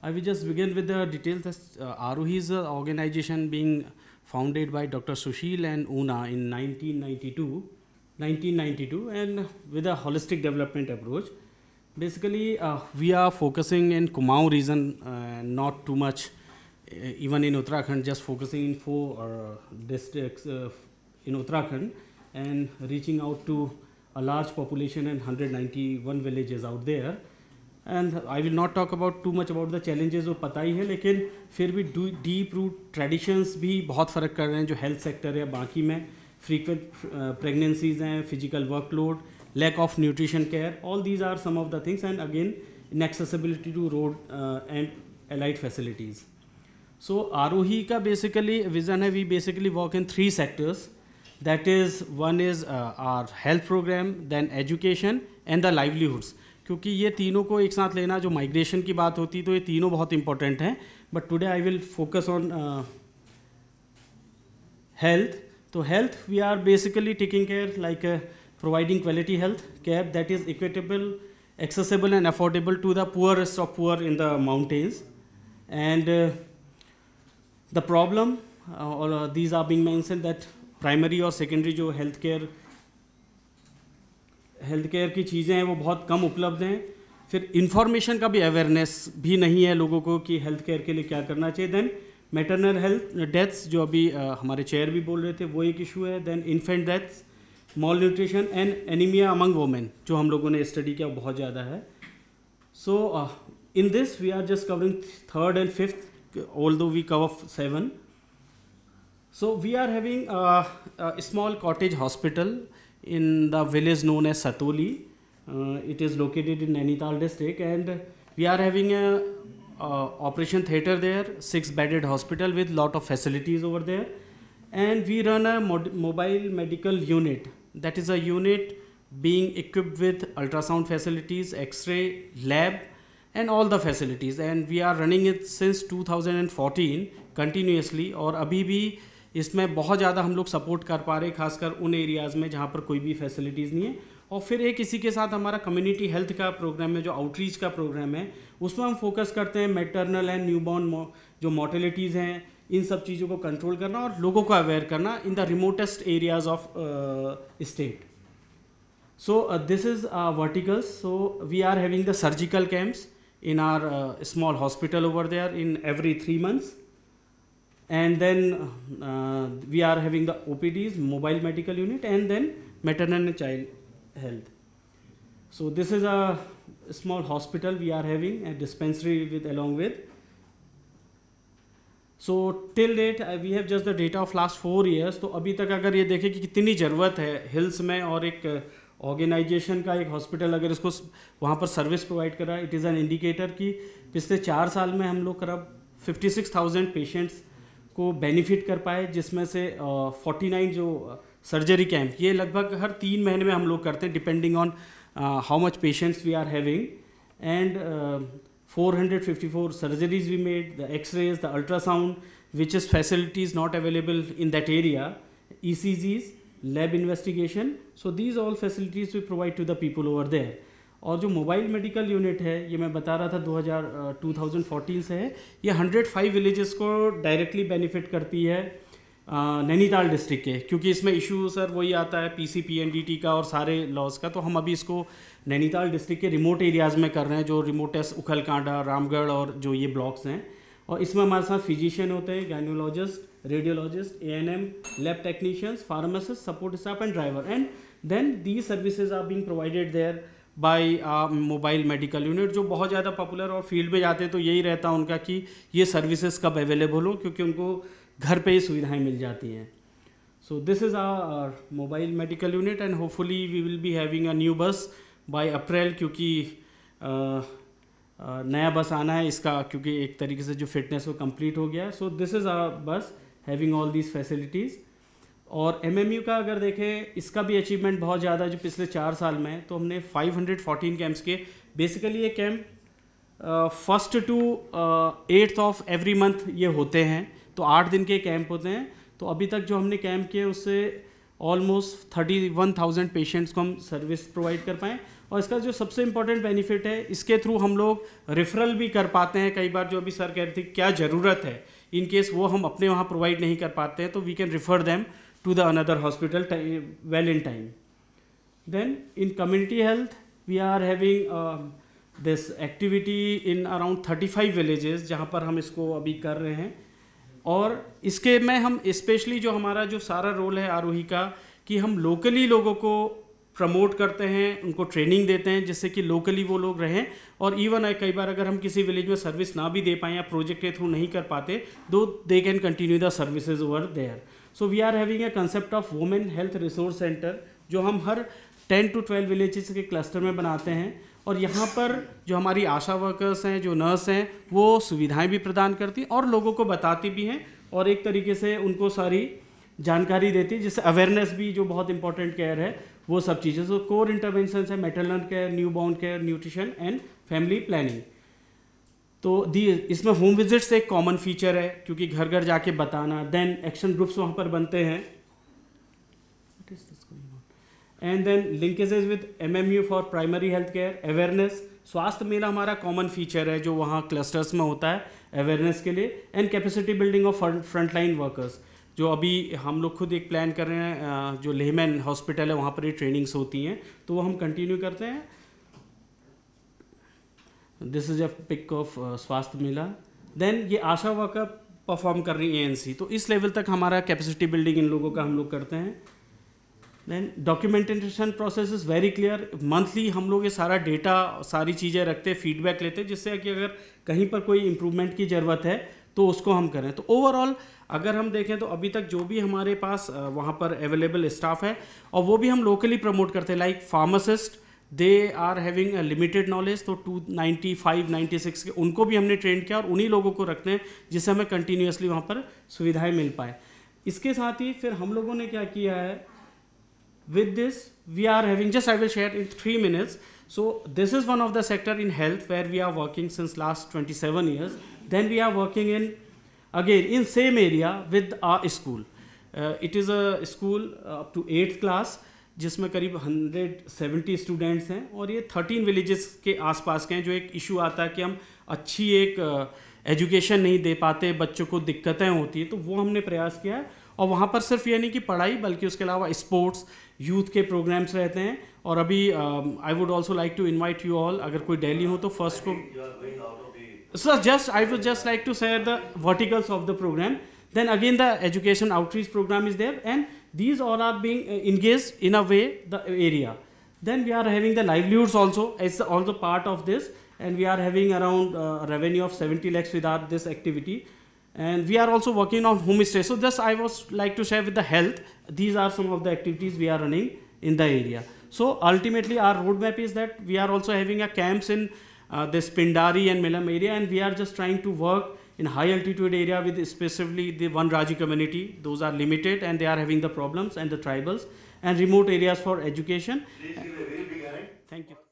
I will just begin with the details. Aarohi is an organization being founded by Dr. Sushil and Una in 1992, and with a holistic development approach. Basically, we are focusing in Kumaon region, not too much, even in Uttarakhand, just focusing in 4 districts in Uttarakhand and reaching out to a large population and 191 villages out there. And I will not talk about too much about the challenges जो पता ही है, लेकिन फिर भी deep root traditions भी बहुत फ़र्क कर रहे हैं जो हेल्थ सेक्टर है बाकी में. फ्रीक्वेंट प्रेगनेंसीज हैं, physical workload, lack of nutrition care, all these are some of the things, and again inaccessibility to road and allied facilities. So Aarohi ka basically vision hai, we basically work in 3 sectors, that is one is our health program, then education and the livelihoods. क्योंकि ये तीनों को एक साथ लेना, जो migration की बात होती तो ये तीनों बहुत इंपॉर्टेंट हैं, but today I will focus on health. तो health we are basically taking care like providing quality health care that is equitable, accessible and affordable to the poorest of poor in the mountains. And the problem, these are being mentioned, that primary और secondary जो health care की चीज़ें हैं वो बहुत कम उपलब्ध हैं. फिर इंफॉर्मेशन का भी अवेयरनेस भी नहीं है लोगों को कि हेल्थ केयर के लिए क्या करना चाहिए. देन मैटरनल हेल्थ डेथ्स जो अभी हमारे चेयर भी बोल रहे थे वो एक इशू है. Then infant deaths, malnutrition and anaemia among women जो हम लोगों ने स्टडी किया बहुत ज़्यादा है. So in this we are just covering 3rd and 5th, although we cover 7. So we are having a small cottage hospital in the village known as Satoli. It is located in Nainital district, and we are having a operation theatre there, 6-bedded hospital with lot of facilities over there. And we run a mobile medical unit. That is a unit being equipped with ultrasound facilities, X-ray, lab and all the facilities. And we are running it since 2014 continuously. और अभी भी इसमें बहुत ज़्यादा हम लोग support कर पा रहे हैं, खासकर उन एरियाज़ में जहाँ पर कोई भी फैसिलिटीज़ नहीं है. और फिर एक इसी के साथ हमारा कम्युनिटी हेल्थ का प्रोग्राम है, जो आउटरीच का प्रोग्राम है, उसमें हम फोकस करते हैं मैटरनल एंड न्यूबॉर्न जो मोर्टेलिटीज़ हैं, इन सब चीज़ों को कंट्रोल करना और लोगों को अवेयर करना in the remotest areas of state. So this is verticals. So we are having the surgical camps in our small hospital over there in every 3 months. And then we are having the OPDs, mobile medical unit, and then maternal and child health. So this is a small hospital we are having, a dispensary with along with. So till date we have just the data of last 4 years. तो अभी तक अगर ये देखें कि कितनी ज़रूरत है हिल्स में, और एक ऑर्गेनाइजेशन का एक हॉस्पिटल अगर इसको वहाँ पर सर्विस प्रोवाइड करा, इट इज़ एन इंडिकेटर कि पिछले 4 साल में हम लोग करीब 56,000 पेशेंट्स को बेनिफिट कर पाए, जिसमें से 49 जो सर्जरी कैंप, ये लगभग हर 3 महीने में हम लोग करते हैं, depending on how much patients we are having. And 454 surgeries we made, the X-rays, the ultrasound, which is facilities not available in that area, ECGs, lab investigation. So these all facilities we provide to the people over there. और जो mobile medical unit है, ये मैं बता रहा था 2014 से है, ये 105 विलेजेस को डायरेक्टली बेनिफिट करती है नैनीताल डिस्ट्रिक्ट के, क्योंकि इसमें इशू सर वही आता है PCPNDT का और सारे लॉज का. तो हम अभी इसको नैनीताल डिस्ट्रिक्ट के रिमोट एरियाज़ में कर रहे हैं, जो रिमोटेस्ट उखलकांडा, रामगढ़ और जो ये ब्लॉक्स हैं. और इसमें हमारे साथ फिजिशियन होते हैं, gynologist, radiologist, ANM, lab technicians, pharmacist, support staff and driver. And then these services are being provided there by mobile medical unit, जो बहुत ज़्यादा पॉपुलर. और फील्ड में जाते हैं तो यही रहता है उनका कि ये सर्विसेज कब अवेलेबल हो, क्योंकि उनको घर पे ही सुविधाएं मिल जाती हैं. So this is our mobile medical unit, and hopefully we will be having a new bus by April, क्योंकि नया बस आना है इसका, क्योंकि एक तरीके से जो फिटनेस वो कंप्लीट हो गया. सो दिस इज़ आवर बस हैविंग ऑल दीज फैसिलिटीज़. और MMU का अगर देखें, इसका भी अचीवमेंट बहुत ज़्यादा है जो पिछले 4 साल में. तो हमने 514 कैंप्स के, बेसिकली ये camp 1st to 8th of every month ये होते हैं. तो 8 दिन के कैंप होते हैं. तो अभी तक जो हमने कैंप किए उससे ऑलमोस्ट 31,000 पेशेंट्स को हम सर्विस प्रोवाइड कर पाएँ। और इसका जो सबसे इम्पोर्टेंट बेनिफिट है, इसके थ्रू हम लोग रेफरल भी कर पाते हैं। कई बार जो अभी सर कह रहे थे क्या ज़रूरत है, इन केस वो हम अपने वहाँ प्रोवाइड नहीं कर पाते हैं, तो we can refer them to the another hospital well in time. Then in community health we are having this activity in around 35 villages, जहाँ पर हम इसको अभी कर रहे हैं। और इसके में हम स्पेशली जो हमारा जो सारा रोल है आरोही का, कि हम लोकली लोगों को प्रमोट करते हैं, उनको ट्रेनिंग देते हैं जिससे कि लोकली वो लोग रहें। और इवन कई बार अगर हम किसी विलेज में सर्विस ना भी दे पाएँ या प्रोजेक्ट के थ्रू नहीं कर पाते, though they can continue the services over there. So we are having a concept of women health resource centre, जो हम हर 10 to 12 विलेजेस के क्लस्टर में बनाते हैं। और यहाँ पर जो हमारी आशा वर्कर्स हैं, जो नर्स हैं, वो सुविधाएं भी प्रदान करती हैं और लोगों को बताती भी हैं और एक तरीके से उनको सारी जानकारी देती है, जिससे अवेयरनेस भी जो बहुत इंपॉर्टेंट केयर है वो सब चीज़ें। तो कोर इंटरवेंशन है maternal care, new born care, nutrition and family planning. तो इसमें होम विजिट्स एक कॉमन फीचर है, क्योंकि घर घर जाके बताना। देन एक्शन ग्रुप्स वहाँ पर बनते हैं। And then linkages with MMU for primary health care, awareness. स्वास्थ्य मेला हमारा कॉमन फीचर है जो वहाँ क्लस्टर्स में होता है अवेयरनेस के लिए। And capacity building of frontline workers, जो अभी हम लोग खुद एक प्लान कर रहे हैं, जो लेहमैन हॉस्पिटल है वहाँ पर ये ट्रेनिंग्स होती हैं, तो वो हम कंटिन्यू करते हैं। This is a pic of swasthya mela. Then ये आशा वर्कर परफॉर्म कर रही है ANC, तो इस लेवल तक हमारा कैपेसिटी बिल्डिंग इन लोगों का हम लोग करते हैं। Then documentation process is very clear. Monthly हम लोग ये सारा डेटा, सारी चीज़ें रखते हैं, फीडबैक लेते हैं, जिससे कि अगर कहीं पर कोई इम्प्रूवमेंट की ज़रूरत है तो उसको हम करें। तो ओवरऑल अगर हम देखें तो अभी तक जो भी हमारे पास वहाँ पर अवेलेबल स्टाफ है, और वो भी हम लोकली प्रमोट करते हैं। Like pharmacist, they are having a limited knowledge, तो 295-96 के उनको भी हमने ट्रेन किया और उन्हीं लोगों को रखते हैं, जिससे हमें कंटिन्यूसली वहाँ पर सुविधाएँ मिल पाए। इसके साथ ही फिर हम लोगों ने क्या किया है, with this we are having, just I will share in 3 minutes. So this is one of the sector in health where we are working since last 27 years. Then we are working in again in same area with our school. It is a school up to 8th class, जिसमें करीब 170 students हैं, और ये 13 villages के आसपास के हैं। जो एक इशू आता है कि हम अच्छी एक एजुकेशन नहीं दे पाते, बच्चों को दिक्कतें होती हैं, तो वो हमने प्रयास किया है। और वहाँ पर सिर्फ ये नहीं कि पढ़ाई, बल्कि उसके अलावा स्पोर्ट्स, यूथ के प्रोग्राम्स रहते हैं। और अभी I would also like to invite you all, अगर कोई दिल्ली हो तो फर्स्ट को sir just I would just like to share the verticals of the programme. Then again the education outreach programme is there, and these all are being engaged in a way the area. Then we are having the livelihoods also, it's also part of this, and we are having around revenue of 70 lakhs with this activity. And we are also working on homestay. So just I was like to share with the health, these are some of the activities we are running in the area. So ultimately our roadmap is that we are also having a camps in this Pindari and Milam area, and we are just trying to work in high altitude area with specifically the one Raji community. Those are limited and they are having the problems, and the tribals and remote areas for education. Thank you.